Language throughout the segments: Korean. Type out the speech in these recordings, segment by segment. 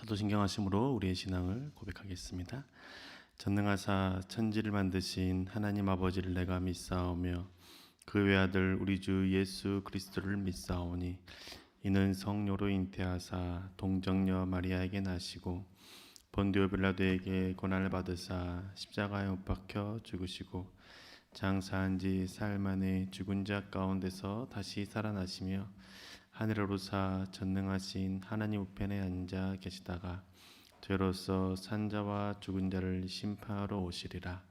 사도신경하심으로 우리의 신앙을 고백하겠습니다. 전능하사 천지를 만드신 하나님 아버지를 내가 믿사오며 그 외아들 우리 주 예수 그리스도를 믿사오니 이는 성녀로 잉태하사 동정녀 마리아에게 나시고 본디오 빌라도에게 고난을 받으사 십자가에 못 박혀 죽으시고 장사한 지 사흘 만에 죽은 자 가운데서 다시 살아나시며 하늘에 오르사 전능하신 하나님 우편에 앉아 계시다가 죄로서 산 자와 죽은 자를 심판하러 오시리라.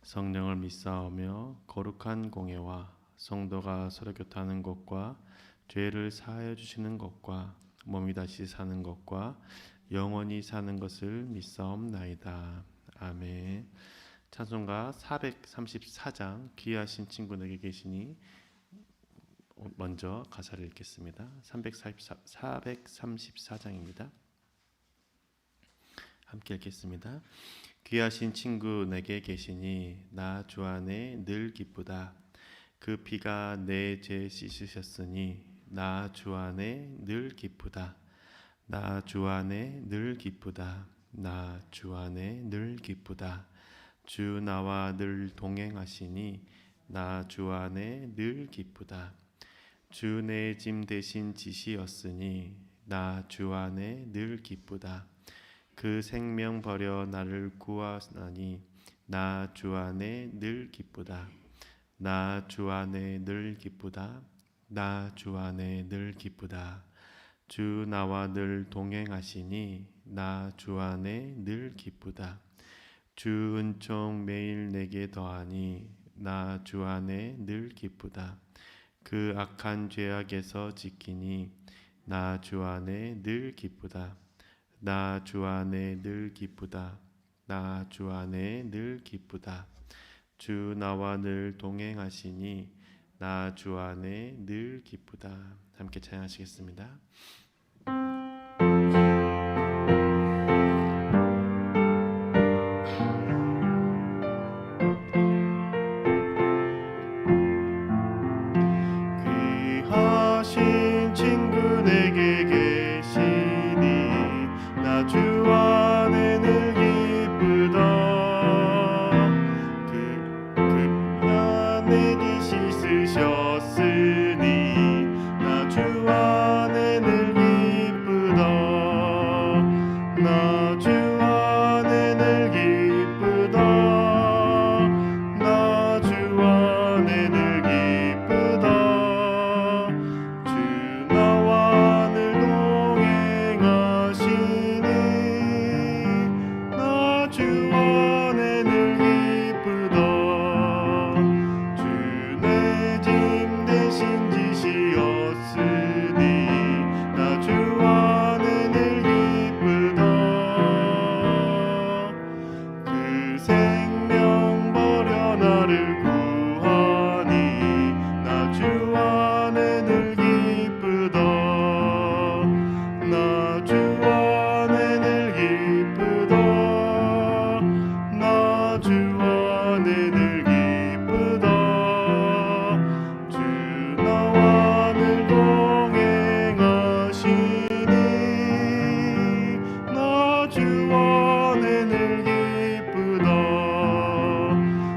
성령을 믿사오며 거룩한 공예와 성도가 서로 교통하는 것과 죄를 사하여 주시는 것과 몸이 다시 사는 것과 영원히 사는 것을 믿사옵나이다. 아멘. 찬송가 434장 귀하신 친구 내게 계시니 먼저 가사를 읽겠습니다. 434장입니다. 함께 읽겠습니다. 귀하신 친구 내게 계시니 나 주 안에 늘 기쁘다. 그 피가 내 죄 씻으셨으니 나 주 안에 늘 기쁘다. 나 주 안에 늘 기쁘다. 나 주 안에 늘 기쁘다. 주 나와 늘 동행하시니 나 주 안에 늘 기쁘다. 주 내 짐 대신 지시였으니 나 주 안에 늘 기쁘다. 그 생명 버려 나를 구하나니 나 주 안에 늘 기쁘다. 나 주 안에 늘 기쁘다. 나 주 안에 늘 기쁘다. 주 나와 늘 동행하시니 나 주 안에 늘 기쁘다. 주 은총 매일 내게 더하니 나 주 안에 늘 기쁘다. 그 악한 죄악에서 지키니 나 주 안에 늘 기쁘다. 나 주 안에 늘 기쁘다. 나 주 안에 늘 기쁘다. 주 나와 늘 동행하시니 나 주 안에 늘 기쁘다. 함께 찬양하시겠습니다. 귀하신 친구 내게 계시니 나 주 안에 늘 기쁘다. 그 안에 씻으셨으니 나 주 안에 늘 기쁘다. 나 주 안에 늘 기쁘다. 나 주 안에 늘 기쁘다. 주 나와 늘 동행하시니 나 주 안에 늘 기쁘다. 주 내 짐 대신 지시었으니 나 주 안에 늘 기쁘다. 그 생명 버려 나를 구하니 나 주 안에 늘 기쁘다. 나 주 안에 늘 기쁘다. 나 주 안에 늘 기쁘다. 주 나와 늘 동행하시니 나 주 안에 늘 기쁘다.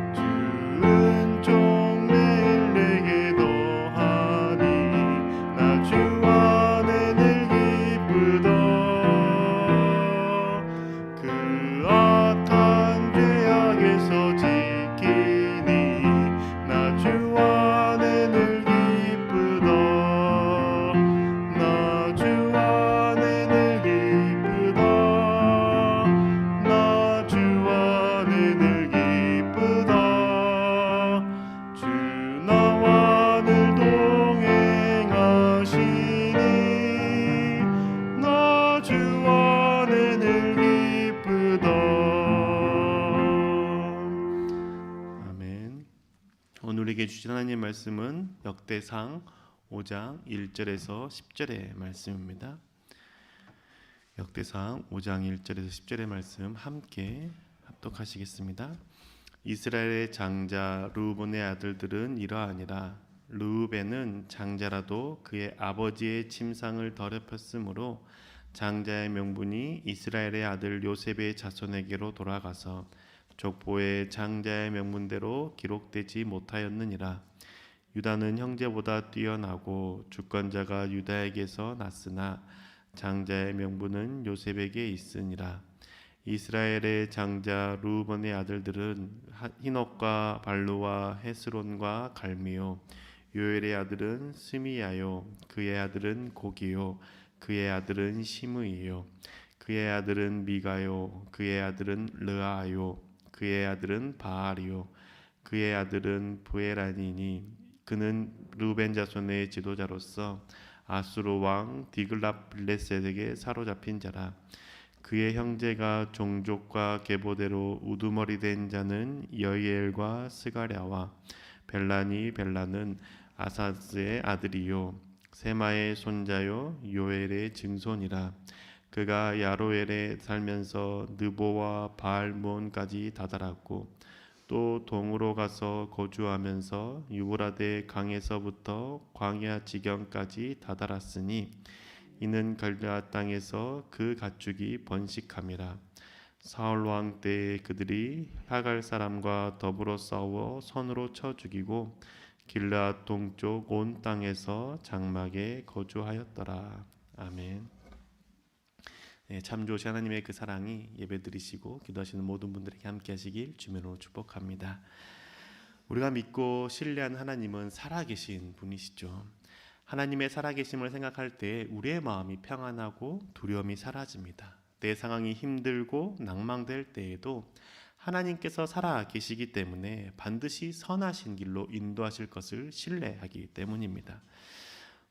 주 은총 매일 내게 더하니 나 주 안에 늘 기쁘다. 그 악한 죄악에서 지키니 나 주 안에 늘 기쁘다. 나 주 안에 늘 기쁘다. 나 주 안에 늘 기쁘다. 주 나와 늘 동행하시니 나 주 안에 늘 기쁘다. 아멘. 오늘에게 주신 하나님의 말씀은 역대상 5장 1절에서 10절의 말씀입니다. 역대상 5장 1절에서 10절의 말씀 함께 합독하시겠습니다. 이스라엘의 장자 르우벤의 아들들은 이러하니라. 르우벤은 장자라도 그의 아버지의 침상을 더럽혔으므로 장자의 명분이 이스라엘의 아들 요셉의 자손에게로 돌아가서 족보의 장자의 명분대로 기록되지 못하였느니라. 유다는 형제보다 뛰어나고 주권자가 유다에게서 났으나 장자의 명분은 요셉에게 있으니라. 이스라엘의 장자 루번의 아들들은 히녹과 발루와 헤스론과 갈미요. 요엘의 아들은 스미야요. 그의 아들은 고기요. 그의 아들은 시므이요. 그의 아들은 미가요. 그의 아들은 르아요. 그의 아들은 바알이요. 그의 아들은 부에라니니 그는 루벤 자손의 지도자로서 아수르 왕 디글랏빌레셋에게 사로잡힌 자라. 그의 형제가 종족과 계보대로 우두머리 된 자는 여이엘과 스가랴와 벨라는 아사스의 아들이요 세마의 손자요 요엘의 증손이라. 그가 야로엘에 살면서 느보와 바알몬까지 다다랐고 또 동으로 가서 거주하면서 유브라데 강에서부터 광야 지경까지 다다랐으니 이는 갈대아 땅에서 그 가축이 번식함이라. 사울 왕 때에 그들이 하갈 사람과 더불어 싸워 손으로 쳐 죽이고 길르앗 동쪽 온 땅에서 장막에 거주하였더라. 아멘. 네, 참 좋으신 하나님의 그 사랑이 예배드리시고 기도하시는 모든 분들에게 함께 하시길 주님으로 축복합니다. 우리가 믿고 신뢰한 하나님은 살아계신 분이시죠. 하나님의 살아계심을 생각할 때 우리의 마음이 평안하고 두려움이 사라집니다. 내 상황이 힘들고 낭망될 때에도 하나님께서 살아계시기 때문에 반드시 선하신 길로 인도하실 것을 신뢰하기 때문입니다.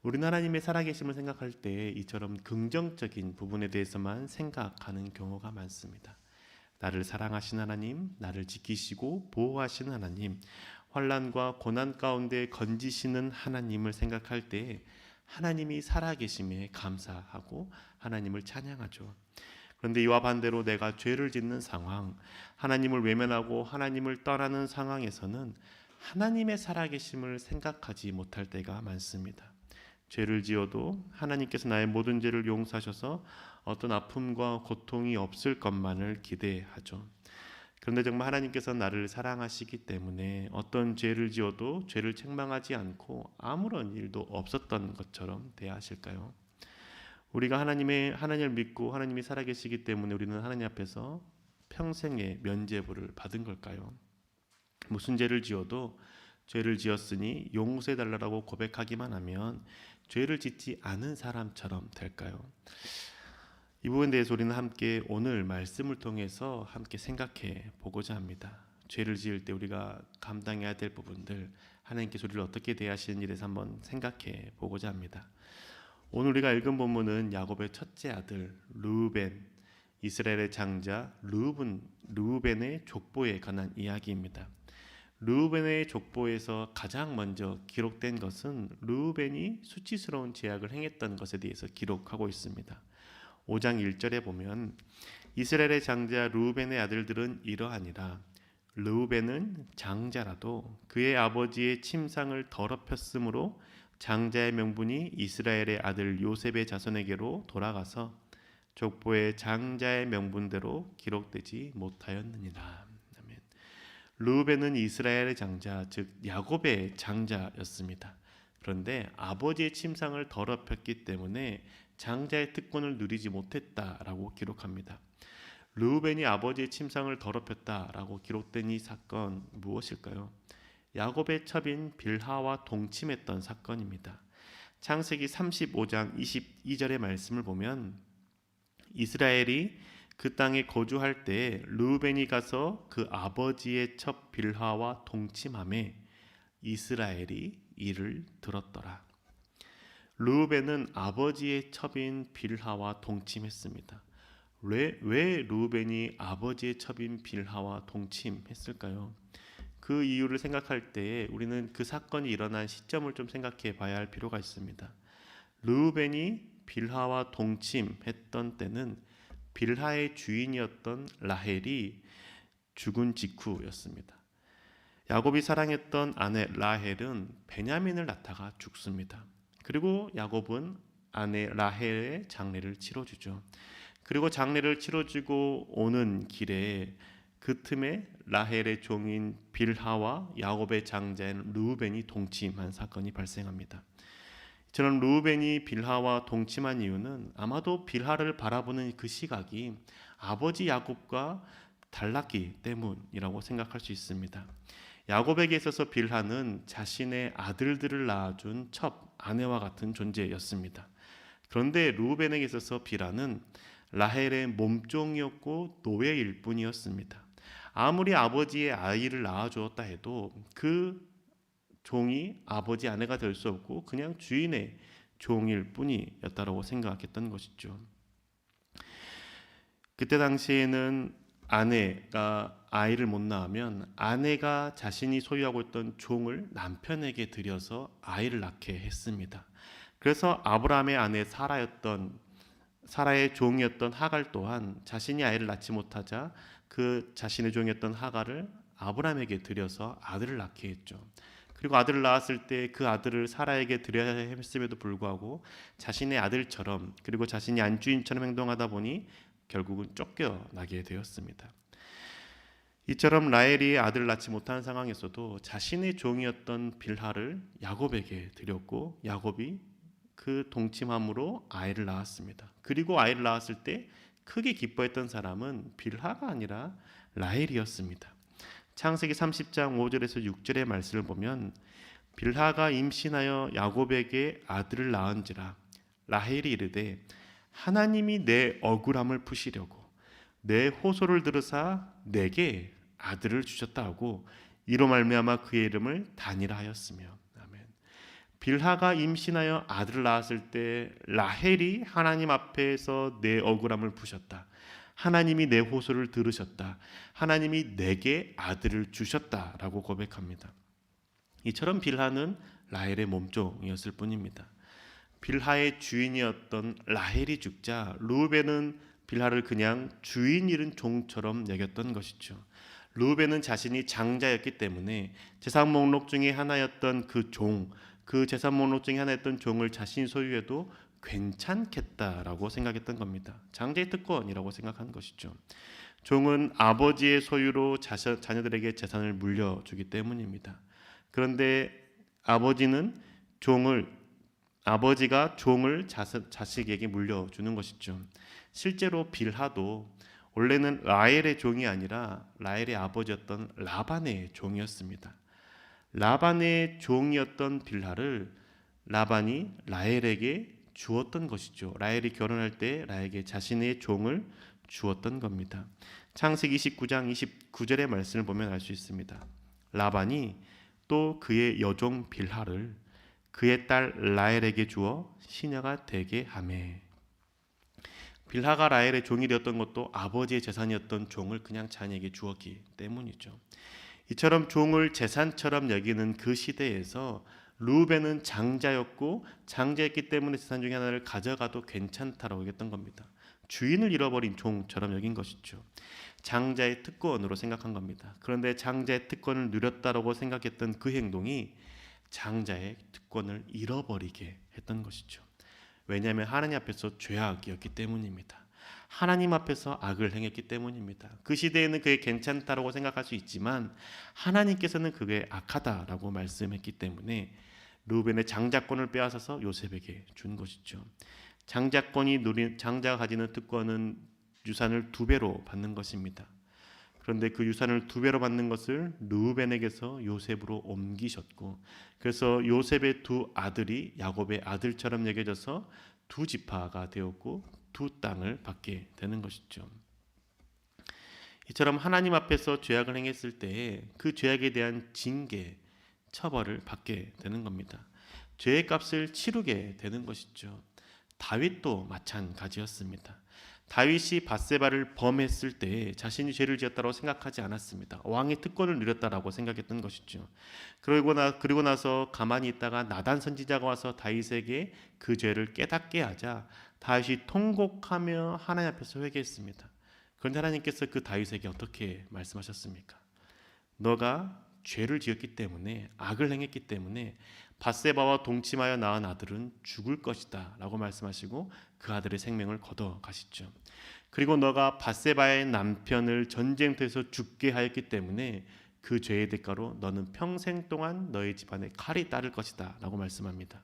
우리는 하나님의 살아계심을 생각할 때 이처럼 긍정적인 부분에 대해서만 생각하는 경우가 많습니다. 나를 사랑하신 하나님, 나를 지키시고 보호하시는 하나님, 환난과 고난 가운데 건지시는 하나님을 생각할 때 하나님이 살아계심에 감사하고 하나님을 찬양하죠. 그런데 이와 반대로 내가 죄를 짓는 상황, 하나님을 외면하고 하나님을 떠나는 상황에서는 하나님의 살아계심을 생각하지 못할 때가 많습니다. 죄를 지어도 하나님께서 나의 모든 죄를 용서하셔서 어떤 아픔과 고통이 없을 것만을 기대하죠. 그런데 정말 하나님께서 나를 사랑하시기 때문에 어떤 죄를 지어도 죄를 책망하지 않고 아무런 일도 없었던 것처럼 대하실까요? 우리가 하나님을 믿고 하나님이 살아계시기 때문에 우리는 하나님 앞에서 평생의 면죄부를 받은 걸까요? 무슨 죄를 지어도 죄를 지었으니 용서해달라고 고백하기만 하면 죄를 짓지 않은 사람처럼 될까요? 이 부분에 대해서 우리는 함께 오늘 말씀을 통해서 함께 생각해 보고자 합니다. 죄를 지을 때 우리가 감당해야 될 부분들, 하나님께서 우리를 어떻게 대하시는지에 대해서 한번 생각해 보고자 합니다. 오늘 우리가 읽은 본문은 야곱의 첫째 아들 르우벤, 이스라엘의 장자 르우벤의 족보에 관한 이야기입니다. 르우벤의 족보에서 가장 먼저 기록된 것은 르우벤이 수치스러운 죄악을 행했던 것에 대해서 기록하고 있습니다. 5장 1절에 보면 이스라엘의 장자 르우벤의 아들들은 이러하니라. 르우벤은 장자라도 그의 아버지의 침상을 더럽혔으므로 장자의 명분이 이스라엘의 아들 요셉의 자손에게로 돌아가서 족보의 장자의 명분대로 기록되지 못하였느니라. 아멘. 르우벤은 이스라엘의 장자, 즉 야곱의 장자였습니다. 그런데 아버지의 침상을 더럽혔기 때문에 장자의 특권을 누리지 못했다라고 기록합니다. 르우벤이 아버지의 침상을 더럽혔다라고 기록된 이 사건 무엇일까요? 야곱의 첩인 빌하와 동침했던 사건입니다. 창세기 35장 22절의 말씀을 보면 이스라엘이 그 땅에 거주할 때 르우벤이 가서 그 아버지의 첩 빌하와 동침하매 이스라엘이 이를 들었더라. 르우벤은 아버지의 첩인 빌하와 동침했습니다. 왜 르우벤이 아버지의 첩인 빌하와 동침했을까요? 그 이유를 생각할 때 우리는 그 사건이 일어난 시점을 좀 생각해 봐야 할 필요가 있습니다. 르우벤이 빌하와 동침했던 때는 빌하의 주인이었던 라헬이 죽은 직후였습니다. 야곱이 사랑했던 아내 라헬은 베냐민을 낳다가 죽습니다. 그리고 야곱은 아내 라헬의 장례를 치러주죠. 그리고 장례를 치러주고 오는 길에 그 틈에 라헬의 종인 빌하와 야곱의 장자인 르우벤이 동침한 사건이 발생합니다. 이처럼 르우벤이 빌하와 동침한 이유는 아마도 빌하를 바라보는 그 시각이 아버지 야곱과 달랐기 때문이라고 생각할 수 있습니다. 야곱에게 있어서 빌하는 자신의 아들들을 낳아준 첫 아내와 같은 존재였습니다. 그런데 르우벤에게 있어서 빌하는 라헬의 몸종이었고 노예일 뿐이었습니다. 아무리 아버지의 아이를 낳아주었다 해도 그 종이 아버지 아내가 될 수 없고 그냥 주인의 종일 뿐이었다고 생각했던 것이죠. 그때 당시에는 아내가 아이를 못 낳으면 아내가 자신이 소유하고 있던 종을 남편에게 들여서 아이를 낳게 했습니다. 그래서 아브라함의 아내 사라의 종이었던 하갈 또한 자신이 아이를 낳지 못하자 그 자신의 종이었던 하갈을 아브라함에게 들여서 아들을 낳게 했죠. 그리고 아들을 낳았을 때 그 아들을 사라에게 드려야 했음에도 불구하고 자신의 아들처럼 그리고 자신이 안주인처럼 행동하다 보니 결국은 쫓겨나게 되었습니다. 이처럼 라헬이 아들을 낳지 못하는 상황에서도 자신의 종이었던 빌하를 야곱에게 드렸고 야곱이 그 동침함으로 아이를 낳았습니다. 그리고 아이를 낳았을 때 크게 기뻐했던 사람은 빌하가 아니라 라헬이었습니다. 창세기 30장 5절에서 6절의 말씀을 보면 빌하가 임신하여 야곱에게 아들을 낳은지라 라헬이 이르되 하나님이 내 억울함을 푸시려고 내 호소를 들으사 내게 아들을 주셨다 하고 이로 말미암아 그의 이름을 단이라 하였으며. 아멘. 빌하가 임신하여 아들을 낳았을 때 라헬이 하나님 앞에서 내 억울함을 푸셨다. 하나님이 내 호소를 들으셨다. 하나님이 내게 아들을 주셨다라고 고백합니다. 이처럼 빌하는 라헬의 몸종이었을 뿐입니다. 빌하의 주인이었던 라헬이 죽자 르우벤은 빌하를 그냥 주인 잃은 종처럼 여겼던 것이죠. 르우벤은 자신이 장자였기 때문에 재산 목록 중에 하나였던 그 재산 목록 중에 하나였던 종을 자신이 소유해도 괜찮겠다라고 생각했던 겁니다. 장자의 특권이라고 생각한 것이죠. 종은 아버지의 소유로 자녀들에게 재산을 물려주기 때문입니다. 그런데 아버지가 종을 자식에게 물려주는 것이죠. 실제로 빌하도 원래는 라헬의 종이 아니라 라헬의 아버지였던 라반의 종이었습니다. 라반의 종이었던 빌하를 라반이 라헬에게 주었던 것이죠. 라헬이 결혼할 때 라헬에게 자신의 종을 주었던 겁니다. 창세기 29장 29절의 말씀을 보면 알 수 있습니다. 라반이 또 그의 여종 빌하를 그의 딸 라헬에게 주어 시녀가 되게 하매. 빌하가 라헬의 종이 되었던 것도 아버지의 재산이었던 종을 그냥 자녀에게 주었기 때문이죠. 이처럼 종을 재산처럼 여기는 그 시대에서 르우벤은 장자였고 장자였기 때문에 재산 중에 하나를 가져가도 괜찮다라고 했던 겁니다. 주인을 잃어버린 종처럼 여긴 것이죠. 장자의 특권으로 생각한 겁니다. 그런데 장자의 특권을 누렸다라고 생각했던 그 행동이 장자의 특권을 잃어버리게 했던 것이죠. 왜냐하면 하나님 앞에서 죄악이었기 때문입니다. 하나님 앞에서 악을 행했기 때문입니다. 그 시대에는 그게 괜찮다라고 생각할 수 있지만 하나님께서는 그게 악하다라고 말씀했기 때문에 르우벤의 장자권을 빼앗아서 요셉에게 준 것이죠. 장자가 가지는 특권은 유산을 2배로 받는 것입니다. 그런데 그 유산을 2배로 받는 것을 르우벤에게서 요셉으로 옮기셨고, 그래서 요셉의 2 아들이 야곱의 아들처럼 여겨져서 2 지파가 되었고 2 땅을 받게 되는 것이죠. 이처럼 하나님 앞에서 죄악을 행했을 때에 그 죄악에 대한 징계, 처벌을 받게 되는 겁니다. 죄의 값을 치르게 되는 것이죠. 다윗도 마찬가지였습니다. 다윗이 밧세바를 범했을 때 자신이 죄를 지었다고 생각하지 않았습니다. 왕의 특권을 누렸다라고 생각했던 것이죠. 그리고 나서 가만히 있다가 나단 선지자가 와서 다윗에게 그 죄를 깨닫게 하자 다윗이 통곡하며 하나님 앞에서 회개했습니다. 그런데 하나님께서 그 다윗에게 어떻게 말씀하셨습니까? 너가 죄를 지었기 때문에, 악을 행했기 때문에 밧세바와 동침하여 낳은 아들은 죽을 것이다 라고 말씀하시고 그 아들의 생명을 걷어 가시죠. 그리고 너가 밧세바의 남편을 전쟁터에서 죽게 하였기 때문에 그 죄의 대가로 너는 평생 동안 너의 집안에 칼이 따를 것이다 라고 말씀합니다.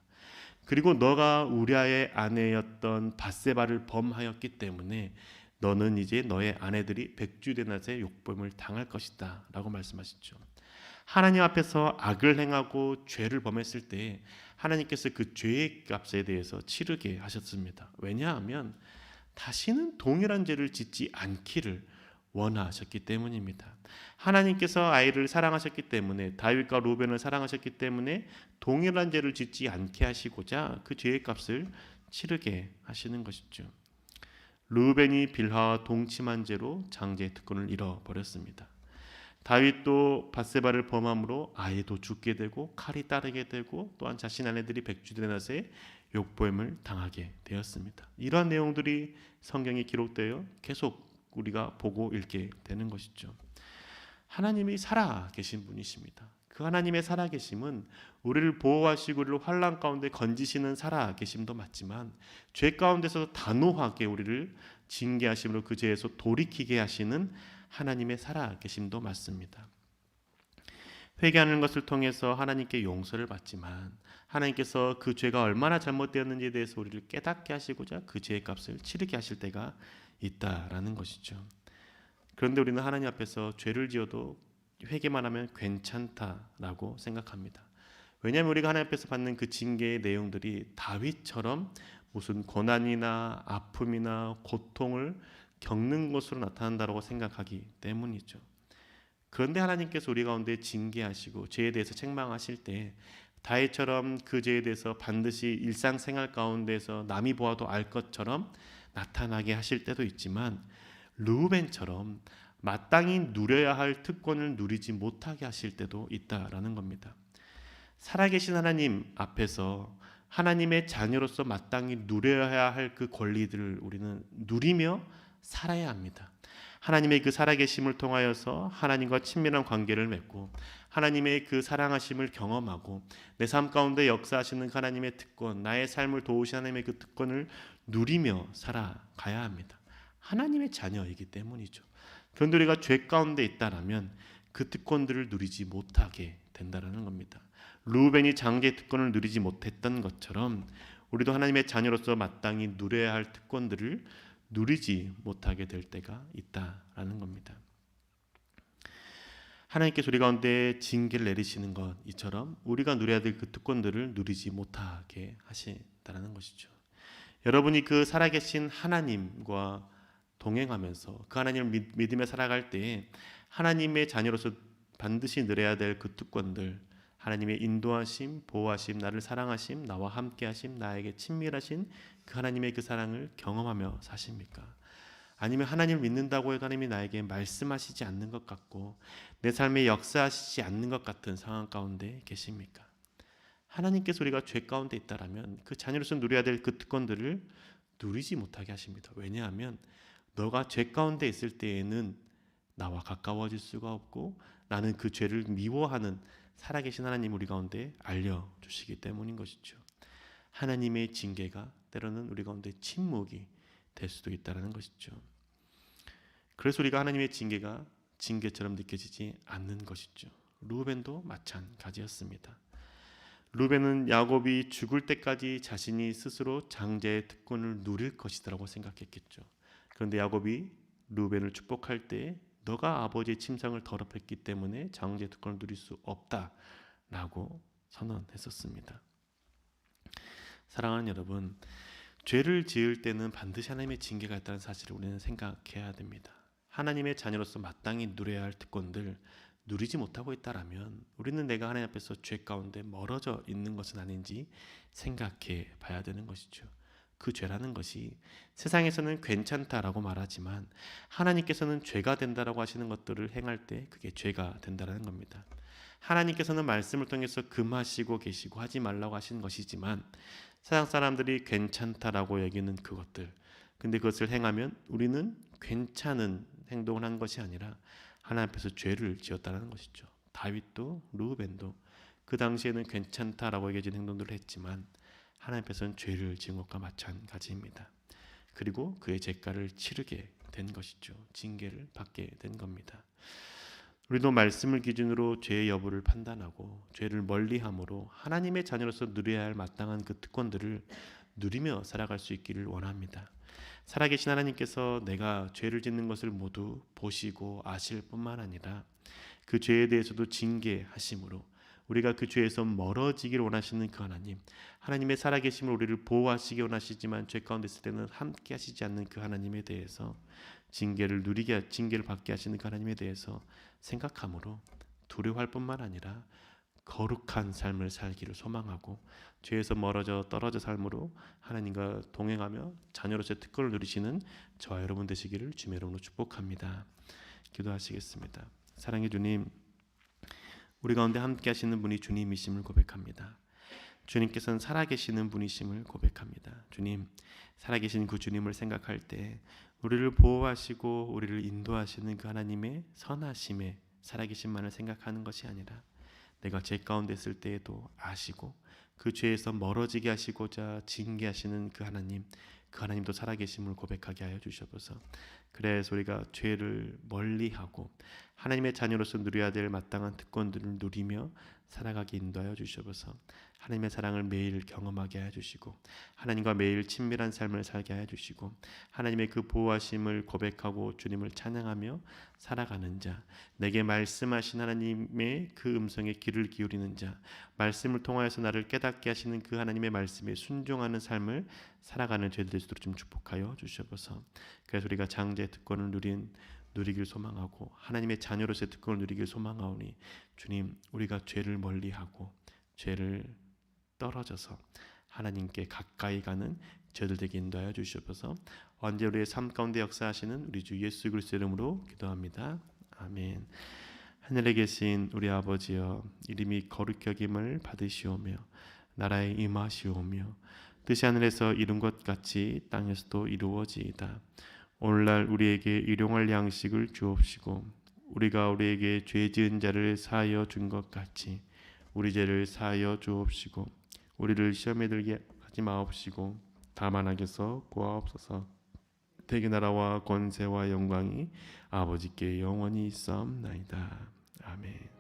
그리고 너가 우리아의 아내였던 밧세바를 범하였기 때문에 너는 이제 너의 아내들이 백주대낮에 욕범을 당할 것이다 라고 말씀하시죠. 하나님 앞에서 악을 행하고 죄를 범했을 때 하나님께서 그 죄의 값에 대해서 치르게 하셨습니다. 왜냐하면 다시는 동일한 죄를 짓지 않기를 원하셨기 때문입니다. 하나님께서 아이를 사랑하셨기 때문에, 다윗과 루벤을 사랑하셨기 때문에 동일한 죄를 짓지 않게 하시고자 그 죄의 값을 치르게 하시는 것이죠. 루벤이 빌하와 동침한 죄로 장제의 특권을 잃어버렸습니다. 다윗도 밧세바를 범함으로 아이도 죽게 되고 칼이 따르게 되고 또한 자신 아내들이 백주대낮에 욕보임을 당하게 되었습니다. 이러한 내용들이 성경에 기록되어 계속 우리가 보고 읽게 되는 것이죠. 하나님이 살아계신 분이십니다. 그 하나님의 살아계심은 우리를 보호하시고 우리를 환난 가운데 건지시는 살아계심도 맞지만 죄 가운데서 단호하게 우리를 징계하심으로 그 죄에서 돌이키게 하시는 하나님의 살아계심도 맞습니다. 회개하는 것을 통해서 하나님께 용서를 받지만 하나님께서 그 죄가 얼마나 잘못되었는지에 대해서 우리를 깨닫게 하시고자 그 죄의 값을 치르게 하실 때가 있다라는 것이죠. 그런데 우리는 하나님 앞에서 죄를 지어도 회개만 하면 괜찮다라고 생각합니다. 왜냐하면 우리가 하나님 앞에서 받는 그 징계의 내용들이 다윗처럼 무슨 고난이나 아픔이나 고통을 겪는 것으로 나타난다고 생각하기 때문이죠. 그런데 하나님께서 우리 가운데 징계하시고 죄에 대해서 책망하실 때 다윗처럼 그 죄에 대해서 반드시 일상생활 가운데서 남이 보아도 알 것처럼 나타나게 하실 때도 있지만 르우벤처럼 마땅히 누려야 할 특권을 누리지 못하게 하실 때도 있다라는 겁니다. 살아계신 하나님 앞에서 하나님의 자녀로서 마땅히 누려야 할 그 권리들을 우리는 누리며 살아야 합니다. 하나님의 그 살아계심을 통하여서 하나님과 친밀한 관계를 맺고 하나님의 그 사랑하심을 경험하고 내 삶 가운데 역사하시는 하나님의 특권, 나의 삶을 도우신 하나님의 그 특권을 누리며 살아가야 합니다. 하나님의 자녀이기 때문이죠. 그런데 우리가 죄 가운데 있다라면 그 특권들을 누리지 못하게 된다는 겁니다. 르우벤이 장제의 특권을 누리지 못했던 것처럼 우리도 하나님의 자녀로서 마땅히 누려야 할 특권들을 누리지 못하게 될 때가 있다라는 겁니다. 하나님께서 우리 가운데 징계를 내리시는 것 이처럼 우리가 누려야 될 그 특권들을 누리지 못하게 하신다는 것이죠. 여러분이 그 살아계신 하나님과 동행하면서 그 하나님을 믿으며 살아갈 때 하나님의 자녀로서 반드시 누려야 될 그 특권들, 하나님의 인도하심, 보호하심, 나를 사랑하심, 나와 함께하심, 나에게 친밀하신 그 하나님의 그 사랑을 경험하며 사십니까? 아니면 하나님을 믿는다고 해도 하나님이 나에게 말씀하시지 않는 것 같고 내 삶에 역사하시지 않는 것 같은 상황 가운데 계십니까? 하나님께서 우리가 죄 가운데 있다라면 그 자녀로서 누려야 될 그 특권들을 누리지 못하게 하십니다. 왜냐하면 너가 죄 가운데 있을 때에는 나와 가까워질 수가 없고 나는 그 죄를 미워하는 살아계신 하나님 우리 가운데 알려주시기 때문인 것이죠. 하나님의 징계가 때로는 우리 가운데 침묵이 될 수도 있다는 것이죠. 그래서 우리가 하나님의 징계가 징계처럼 느껴지지 않는 것이죠. 르우벤도 마찬가지였습니다. 르우벤은 야곱이 죽을 때까지 자신이 스스로 장제의 특권을 누릴 것이라고 생각했겠죠. 그런데 야곱이 르우벤을 축복할 때 너가 아버지의 침상을 더럽혔기 때문에 장제의 특권을 누릴 수 없다라고 선언했었습니다. 사랑하는 여러분, 죄를 지을 때는 반드시 하나님의 징계가 있다는 사실을 우리는 생각해야 됩니다. 하나님의 자녀로서 마땅히 누려야 할 특권들 누리지 못하고 있다라면 우리는 내가 하나님 앞에서 죄 가운데 멀어져 있는 것은 아닌지 생각해 봐야 되는 것이죠. 그 죄라는 것이 세상에서는 괜찮다라고 말하지만 하나님께서는 죄가 된다라고 하시는 것들을 행할 때 그게 죄가 된다는 겁니다. 하나님께서는 말씀을 통해서 금하시고 계시고 하지 말라고 하시는 것이지만 세상 사람들이 괜찮다라고 여기는 그것들, 근데 그것을 행하면 우리는 괜찮은 행동을 한 것이 아니라 하나님 앞에서 죄를 지었다는 것이죠. 다윗도 르우벤도 그 당시에는 괜찮다라고 여겨진 행동들을 했지만 하나님 앞에서는 죄를 지은 것과 마찬가지입니다. 그리고 그의 죄가를 치르게 된 것이죠. 징계를 받게 된 겁니다. 우리도 말씀을 기준으로 죄의 여부를 판단하고 죄를 멀리함으로 하나님의 자녀로서 누려야 할 마땅한 그 특권들을 누리며 살아갈 수 있기를 원합니다. 살아계신 하나님께서 내가 죄를 짓는 것을 모두 보시고 아실 뿐만 아니라 그 죄에 대해서도 징계하심으로 우리가 그 죄에서 멀어지기를 원하시는 그 하나님, 하나님의 살아계심을 우리를 보호하시기 원하시지만 죄 가운데 있을 때는 함께 하시지 않는 그 하나님에 대해서 징계를 받게 하시는 그 하나님에 대해서 생각함으로 두려워할 뿐만 아니라 거룩한 삶을 살기를 소망하고 죄에서 떨어져 삶으로 하나님과 동행하며 자녀로서의 특권을 누리시는 저와 여러분 되시기를 주님의 이름으로 축복합니다. 기도하시겠습니다. 사랑의 주님, 우리 가운데 함께 하시는 분이 주님이심을 고백합니다. 주님께서는 살아계시는 분이심을 고백합니다. 주님, 살아계신 그 주님을 생각할 때 우리를 보호하시고 우리를 인도하시는 그 하나님의 선하심에 살아계신만을 생각하는 것이 아니라 내가 죄 가운데 있을 때에도 아시고 그 죄에서 멀어지게 하시고자 징계하시는 그 하나님도 살아계심을 고백하게 하여 주셔서 그래서 우리가 죄를 멀리하고 하나님의 자녀로서 누려야 될 마땅한 특권들을 누리며 살아가게 인도하여 주셔서 하나님의 사랑을 매일 경험하게 하여 주시고 하나님과 매일 친밀한 삶을 살게 하여 주시고 하나님의 그 보호하심을 고백하고 주님을 찬양하며 살아가는 자, 내게 말씀하신 하나님의 그 음성에 귀를 기울이는 자, 말씀을 통하여서 나를 깨닫게 하시는 그 하나님의 말씀에 순종하는 삶을 살아가는 죄들 될 수 있도록 좀 축복하여 주셔서 그래서 우리가 장제의 특권을 누리길 소망하고 하나님의 자녀로서의 특권을 누리길 소망하오니 주님, 우리가 죄를 멀리하고 죄를 떨어져서 하나님께 가까이 가는 저희들 되게 인도하여 주시옵소서. 언제 우리의 삶 가운데 역사하시는 우리 주 예수 그리스도 이름으로 기도합니다. 아멘. 하늘에 계신 우리 아버지여, 이름이 거룩히 여김을 받으시오며 나라에 임하시오며 뜻이 하늘에서 이룬 것 같이 땅에서도 이루어지이다. 오늘날 우리에게 일용할 양식을 주옵시고 우리가 우리에게 죄 지은 자를 사하여 준 것 같이 우리 죄를 사하여 주옵시고 우리를 시험에 들게 하지 마옵시고 다만 악에서 구하옵소서. 대개 나라와 권세와 영광이 아버지께 영원히 있사옵나이다. 아멘.